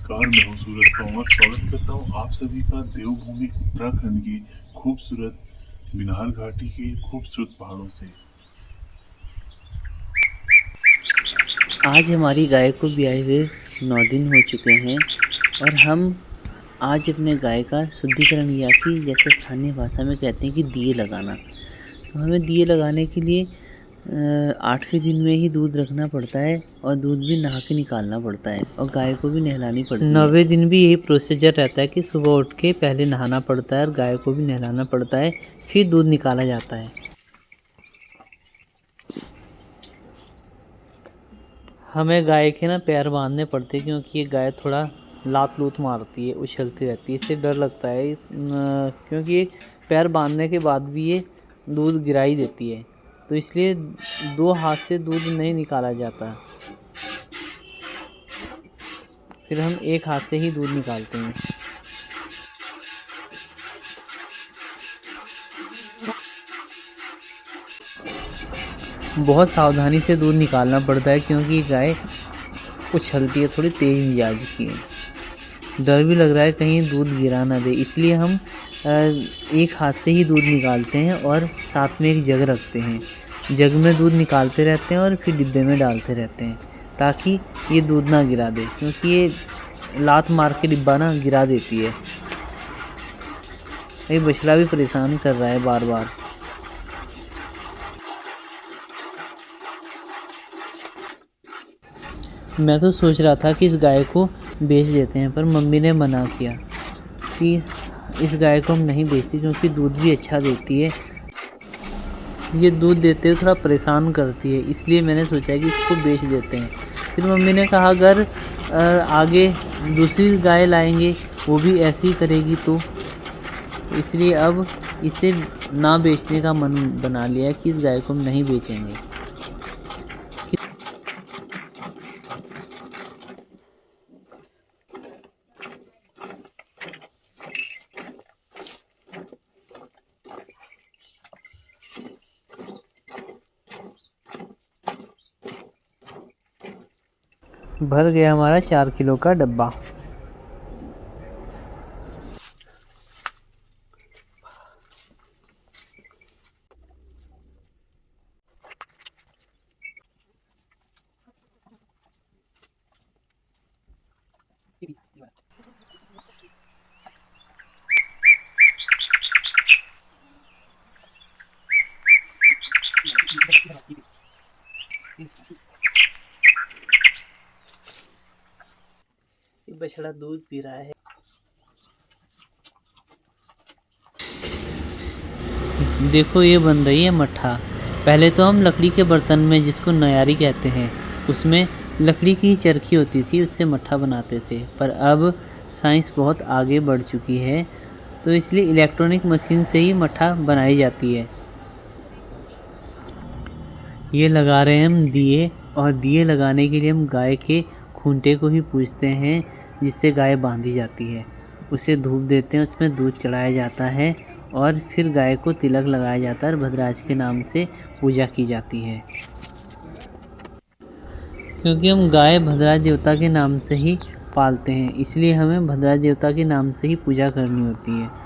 नमस्कार, मैं हूँ सूरज तोमर। स्वागत करता हूँ आप सभी का देवभूमि उत्तराखंड की खूबसूरत बिनार घाटी के खूबसूरत पहाड़ों से। आज हमारी गाय को ब्याए हुए 9 दिन हो चुके हैं और हम आज अपने गाय का शुद्धिकरण या कि जैसे स्थानीय भाषा में कहते हैं कि दिए लगाना। तो हमें दिए लगाने के लिए 8वें दिन में ही दूध रखना पड़ता है और दूध भी नहा के निकालना पड़ता है और गाय को भी नहलानी पड़ती है। 9वें दिन भी यही प्रोसीजर रहता है कि सुबह उठ के पहले नहाना पड़ता है और गाय को भी नहलाना पड़ता है, फिर दूध निकाला जाता है। हमें गाय के ना पैर बांधने पड़ते हैं क्योंकि ये गाय थोड़ा लात लूत मारती है, उछलती रहती है, इससे डर लगता है क्योंकि ये पैर बांधने के बाद भी ये दूध गिरा ही देती है, तो इसलिए 2 हाथ से दूध नहीं निकाला जाता, फिर हम 1 हाथ से ही दूध निकालते हैं। बहुत सावधानी से दूध निकालना पड़ता है क्योंकि गाय उछलती है, थोड़ी तेज मिजाज की है। डर भी लग रहा है कहीं दूध गिरा ना दे, इसलिए हम 1 हाथ से ही दूध निकालते हैं और साथ में एक जग रखते हैं। जग में दूध निकालते रहते हैं और फिर डिब्बे में डालते रहते हैं ताकि ये दूध ना गिरा दे, क्योंकि ये लात मार के डिब्बा ना गिरा देती है। ये बछड़ा भी परेशान कर रहा है बार बार। मैं तो सोच रहा था कि इस गाय को बेच देते हैं, पर मम्मी ने मना किया कि इस गाय को हम नहीं बेचते क्योंकि दूध भी अच्छा देती है। ये दूध देते हुए थोड़ा परेशान करती है, इसलिए मैंने सोचा कि इसको बेच देते हैं। फिर मम्मी ने कहा अगर आगे दूसरी गाय लाएंगे वो भी ऐसे ही करेगी तो इसलिए अब इसे ना बेचने का मन बना लिया कि इस गाय को हम नहीं बेचेंगे। भर गया हमारा 4 किलो का डब्बा। ये बछड़ा दूध पी रहा है। देखो ये बन रही है मट्ठा। पहले तो हम लकड़ी के बर्तन में, जिसको नयारी कहते हैं, उसमें लकड़ी की चरखी होती थी, उससे मट्ठा बनाते थे। पर अब साइंस बहुत आगे बढ़ चुकी है, तो इसलिए इलेक्ट्रॉनिक मशीन से ही मट्ठा बनाई जाती है। ये लगा रहे हैं हम दिए, और दिए लगाने के लिए हम गाय के खूंटे को ही पूजते हैं जिससे गाय बांधी जाती है। उसे धूप देते हैं, उसमें दूध चढ़ाया जाता है और फिर गाय को तिलक लगाया जाता है और भद्राज के नाम से पूजा की जाती है। क्योंकि हम गाय भद्राज देवता के नाम से ही पालते हैं, इसलिए हमें भद्राज देवता के नाम से ही पूजा करनी होती है।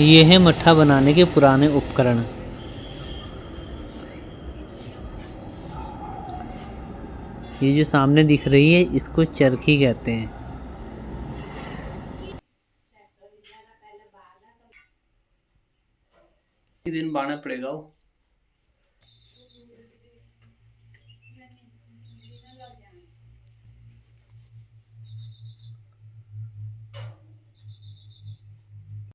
ये है मट्ठा बनाने के पुराने उपकरण। ये जो सामने दिख रही है इसको चरखी कहते हैं। इसी दिन बाना पड़ेगा वो।